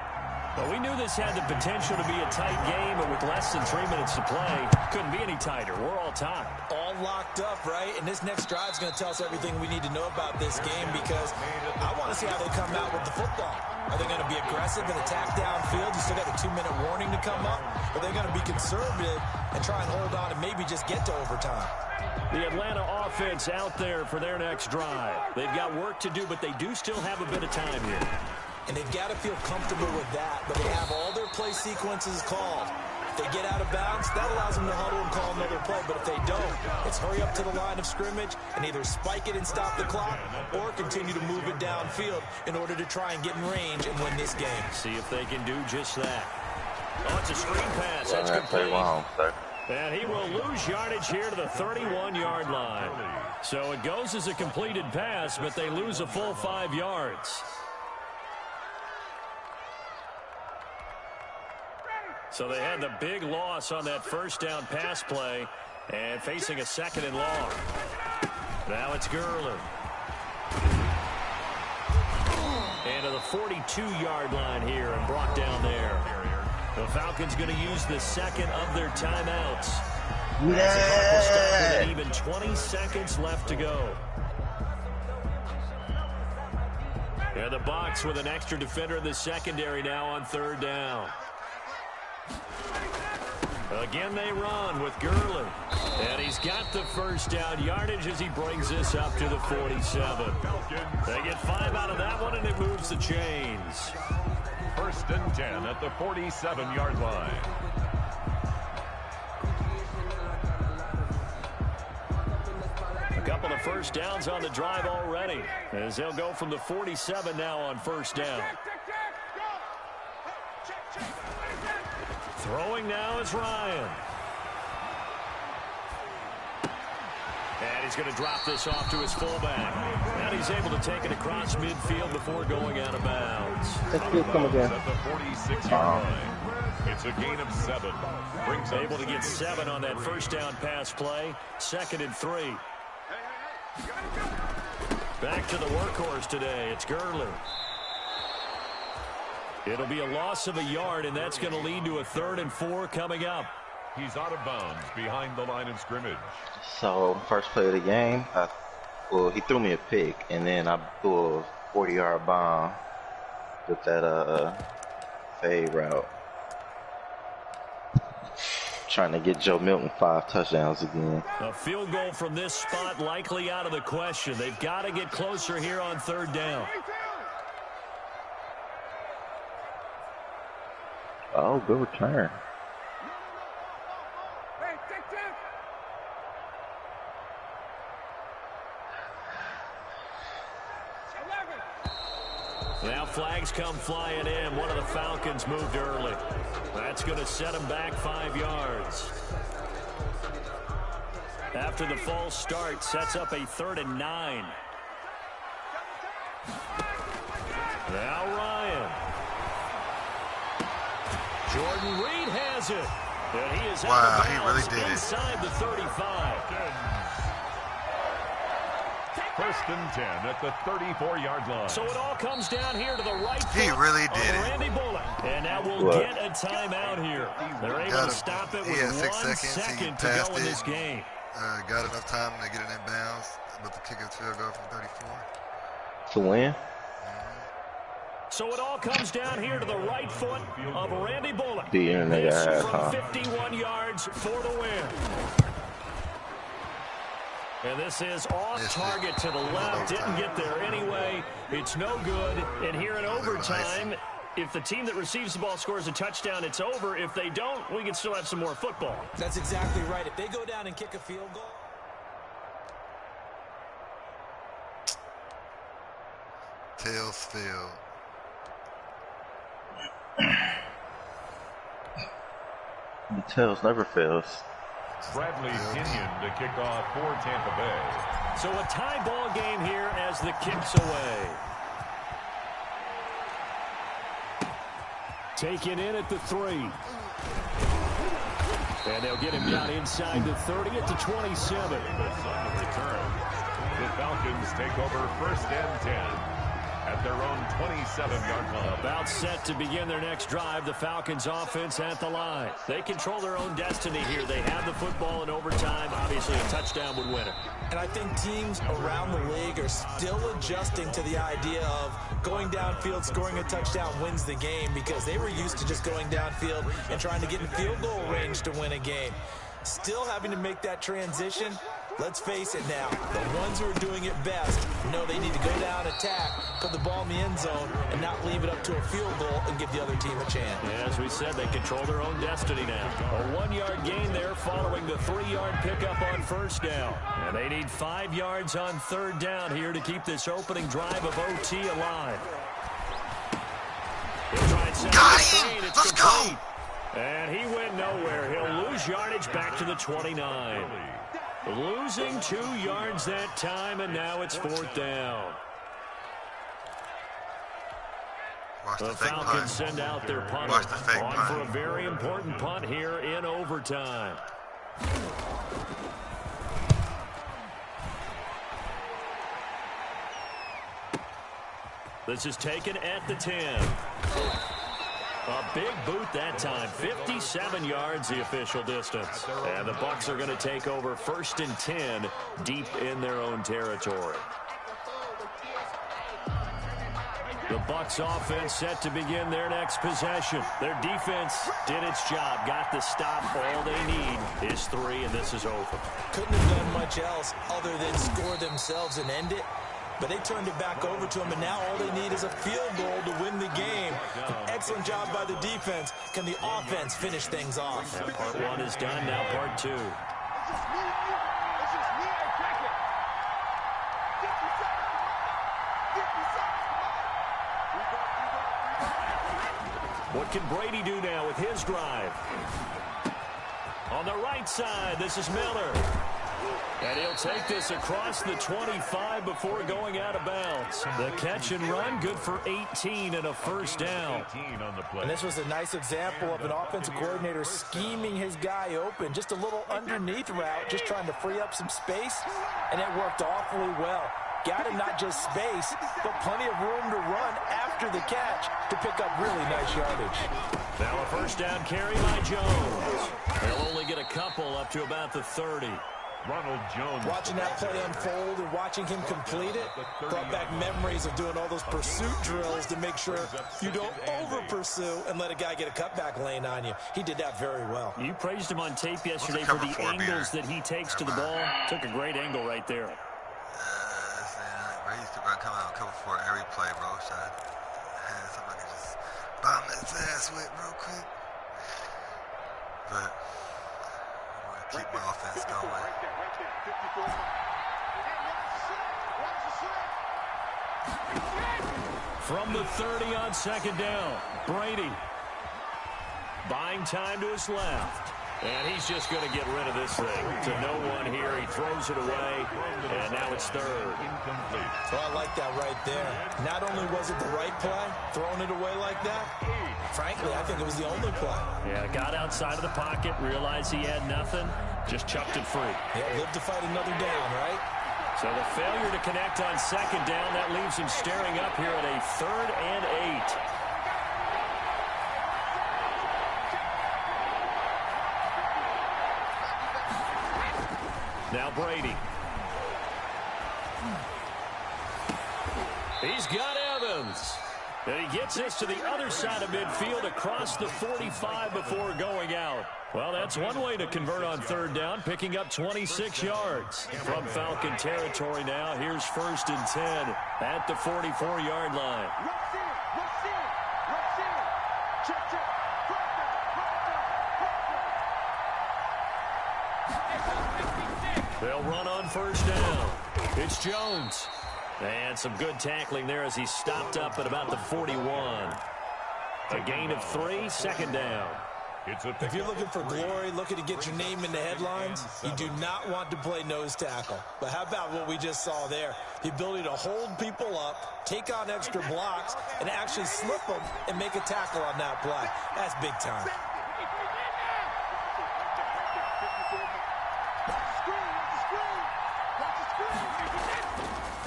But we knew this had the potential to be a tight game, but with less than 3 minutes to play, couldn't be any tighter. We're all tied. All locked up, right? And this next drive is going to tell us everything we need to know about this game because I want to see how they come out with the football. Are they going to be aggressive and attack downfield? You still got a 2-minute warning to come up? Or are they going to be conservative and try and hold on and maybe just get to overtime? The Atlanta offense out there for their next drive. They've got work to do, but they do still have a bit of time here. And they've got to feel comfortable with that, but they have all their play sequences called. If they get out of bounds, that allows them to huddle and call another play, but if they don't, it's hurry up to the line of scrimmage and either spike it and stop the clock or continue to move it downfield in order to try and get in range and win this game. See if they can do just that. Oh, it's a screen pass. That's complete. And he will lose yardage here to the 31-yard line. So it goes as a completed pass, but they lose a full 5 yards. So they had the big loss on that 1st down pass play and facing a 2nd and long. Now it's Gurley. And to the 42-yard line here and brought down there. The Falcons going to use the 2nd of their timeouts. Yeah. With even 20 seconds left to go. And the Bucs with an extra defender in the secondary now on 3rd down. Again, they run with Gurley. And he's got the 1st down yardage as he brings this up to the 47. They get 5 out of that one, and it moves the chains. 1st and 10 at the 47-yard line. A couple of 1st downs on the drive already, as they'll go from the 47 now on 1st down. Throwing now is Ryan. And he's going to drop this off to his fullback. And he's able to take it across midfield before going out of bounds. Come again. At the 46-yard line. It's a gain of 7. Brings up able to get 7 on that 1st down pass play. 2nd and 3. Back to the workhorse today. It's Gurley. It'll be a loss of a yard, and that's going to lead to a 3rd and 4 coming up. He's out of bounds behind the line of scrimmage. So, first play of the game, he threw me a pick, and then I threw a 40-yard bomb with that fade route. Trying to get Joe Milton 5 touchdowns again. A field goal from this spot likely out of the question. They've got to get closer here on 3rd down. Oh, good return. chains come flying in. One of the Falcons moved early. That's going to set them back 5 yards. After the false start, sets up a 3rd and 9. Now Ryan. Jordan Reed has it. And he is wow, out of he bounds really did inside the 35. 1st and 10 at the 34-yard line. So it all comes down here to the right foot. He really did it. Randy Bullock. And now we'll get a timeout here. They're able to stop it with 1 second to go in this game. Got enough time to get it in bounds, but the kick of field goal from 34. To win? So it all comes down here to the right foot of Randy Bullock. The internet This has, from 51 yards for the win. And this is off target to the left. Didn't get there anyway. It's no good. And here in overtime, if the team that receives the ball scores a touchdown, it's over. If they don't, we can still have some more football. That's exactly right. If they go down and kick a field goal. Tails field. The tails never fails. Bradley Pinion to kick off for Tampa Bay. So a tie ball game here as the kick's away. Taken in at the 3. And they'll get him down inside the 30 at the 27. On the return, the Falcons take over 1st and 10 at their own 27-yard line. About set to begin their next drive. The Falcons offense at the line. They control their own destiny here. They have the football in overtime. Obviously, a touchdown would win it. And I think teams around the league are still adjusting to the idea of going downfield, scoring a touchdown wins the game, because they were used to just going downfield and trying to get in field goal range to win a game. Still having to make that transition. Let's face it now, the ones who are doing it best know they need to go down, attack, put the ball in the end zone, and not leave it up to a field goal and give the other team a chance. Yeah, as we said, they control their own destiny now. A 1-yard gain there following the 3-yard pickup on 1st down. And they need 5 yards on 3rd down here to keep this opening drive of OT alive. Got him! Let's go! And he went nowhere. He'll lose yardage back to the 29. Losing 2 yards that time, and now it's 4th down. The Falcons send out their punter on for a very important punt here in overtime. This is taken at the 10. A big boot that time. 57 yards the official distance. And the Bucs are going to take over 1st and 10 deep in their own territory. The Bucs offense set to begin their next possession. Their defense did its job, got the stop. All they need is 3, and this is over. Couldn't have done much else other than score themselves and end it. But they turned it back over to him, and now all they need is a field goal to win the game. An excellent job by the defense. Can the offense finish things off? And part 1 is done, now part 2. What can Brady do now with his drive? On the right side, this is Miller. And he'll take this across the 25 before going out of bounds. The catch and run, good for 18 and a 1st down. And this was a nice example of an offensive coordinator scheming his guy open. Just a little underneath route, just trying to free up some space. And it worked awfully well. Got him not just space, but plenty of room to run after the catch to pick up really nice yardage. Now a 1st down carry by Jones. They'll only get a couple up to about the 30. Ronald Jones. Watching that play unfold and watching him complete it brought back memories of doing all those pursuit drills to make sure you don't over-pursue and let a guy get a cutback lane on you. He did that very well. You praised him on tape yesterday for the angles that he takes to the ball. Took a great angle right there. Ray used to come out and cover for every play, bro. So I had something I could just bomb his ass with real quick. But I want to keep my offense going. From the 30 on second down, Brady buying time to his left. And he's just going to get rid of this thing to no one here. He throws it away, and now it's third. So I like that right there. Not only was it the right play, throwing it away like that, frankly, I think it was the only play. Yeah, got outside of the pocket, realized he had nothing, just chucked it free. Yeah, lived to fight another down, right? So the failure to connect on second down, that leaves him staring up here at a 3rd and 8. Now Brady. He's got Evans. And he gets us to the other side of midfield across the 45 before going out. Well, that's one way to convert on 3rd down, picking up 26 yards. From Falcon territory now, here's 1st and 10 at the 44-yard line. They'll run on 1st down. It's Jones. And some good tackling there as he stopped up at about the 41. A gain of 3, 2nd down. If you're looking for glory, looking to get your name in the headlines, you do not want to play nose tackle. But how about what we just saw there? The ability to hold people up, take on extra blocks, and actually slip them and make a tackle on that play. That's big time.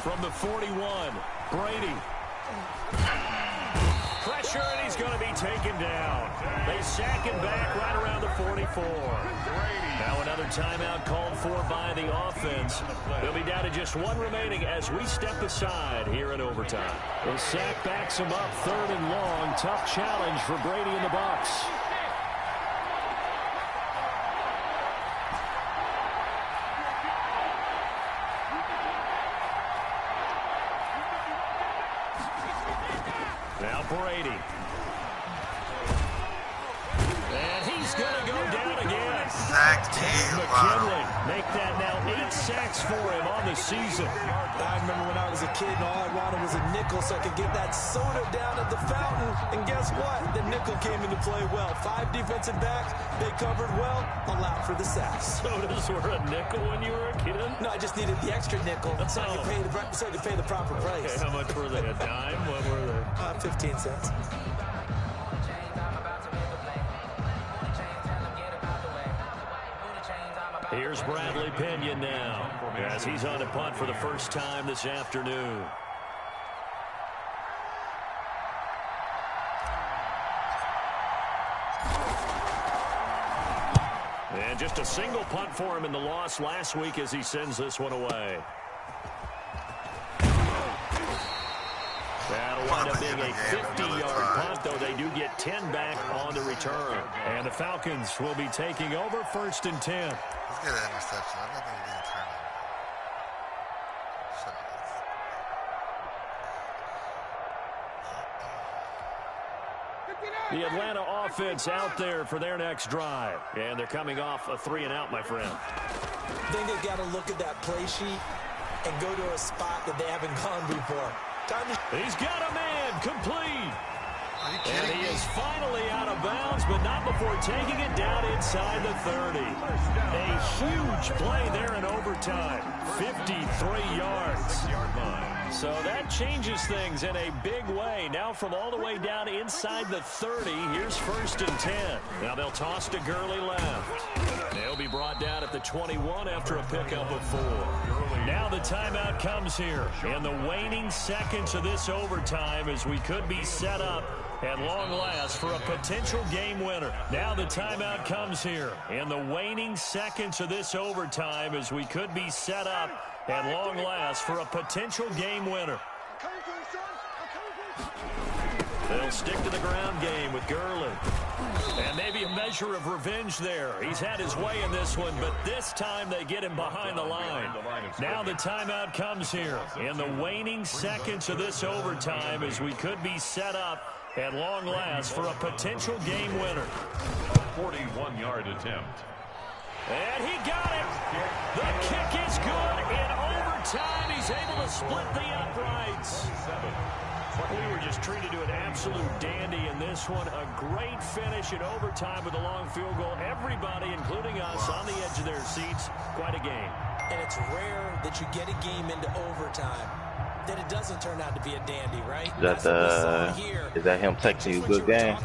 From the 41, Brady. Pressure, and he's going to be taken down. They sack him back right around the 44. Now another timeout called for by the offense. They'll be down to just 1 remaining as we step aside here in overtime. The sack backs him up 3rd and long. Tough challenge for Brady and the Bucs. Now Brady. And he's going to go down again. Sack team. McKinley make that now 8 sacks for him on the season. I remember when I was a kid and all I wanted was a nickel so I could get that soda down at the fountain. And guess what? The nickel came into play well. 5 defensive backs. They covered well. Allowed for the sacks. Sodas were a nickel when you were a kid? No, I just needed the extra nickel so I could pay the proper price. Okay, how much were they? A dime? What were they? 15 cents. Here's Bradley Pinion now as he's on a punt for the first time this afternoon. And just a single punt for him in the loss last week as he sends this one away. That'll wind up being a 50-yard punt, though they do get 10 back on the return. And the Falcons will be taking over 1st and 10. Let's get an interception. I'm not going to get a turnover. The Atlanta offense out there for their next drive. And they're coming off a 3-and-out, my friend. I think they got to look at that play sheet and go to a spot that they haven't gone before. He's got a man complete. Are you kidding me? And he is finally out of bounds, but not before taking it down inside the 30. A huge play there in overtime. 53 yards. So that changes things in a big way. Now from all the way down inside the 30, here's 1st and 10. Now they'll toss to Gurley left. They'll be brought down at the 21 after a pickup of 4. Now the timeout comes here in the waning seconds of this overtime as we could be set up at long last for a potential game winner. Now the timeout comes here in the waning seconds of this overtime as we could be set up at long last for a potential game winner. They'll stick to the ground game with Gurley. And maybe a measure of revenge there. He's had his way in this one, but this time they get him behind the line. Now the timeout comes here in the waning seconds of this overtime as we could be set up at long last for a potential game winner. A 41-yard attempt. And he got it. The kick is good in overtime. time, he's able to split the uprights. We were just treated to an absolute dandy in this one. A great finish in overtime with a long field goal. Everybody, including us, on the edge of their seats. Quite a game. And it's rare that you get a game into overtime that it doesn't turn out to be a dandy, right? Is that him texting you good game?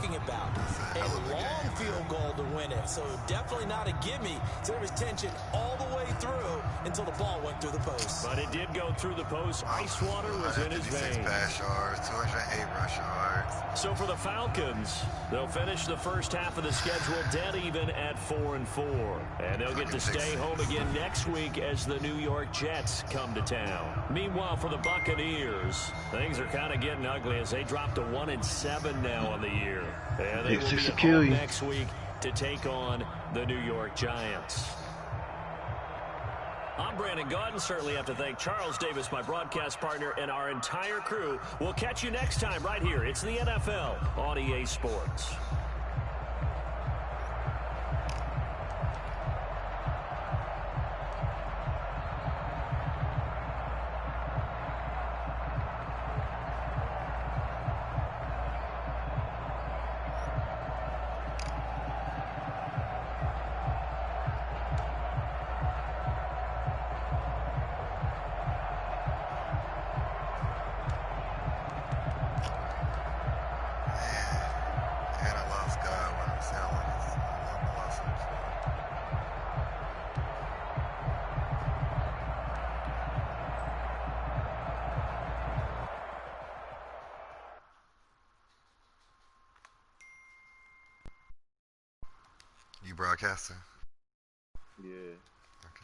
A long field goal to win it. So definitely not a gimme. So there was tension all the way through until the ball went through the post. But it did go through the post. Ice water was in his veins. Pass yards, 208 rush yards. So for the Falcons, they'll finish the first half of the schedule dead even at 4-4. And they'll get to stay home again next week as the New York Jets come to town. Meanwhile, for the Buccaneers, things are kind of getting ugly as they drop to 1-7 now on the year. And they will be at home next week to take on the New York Giants. I'm Brandon Gaudin. Certainly have to thank Charles Davis, my broadcast partner, and our entire crew. We'll catch you next time right here. It's the NFL on EA Sports. You broadcasting? Yeah.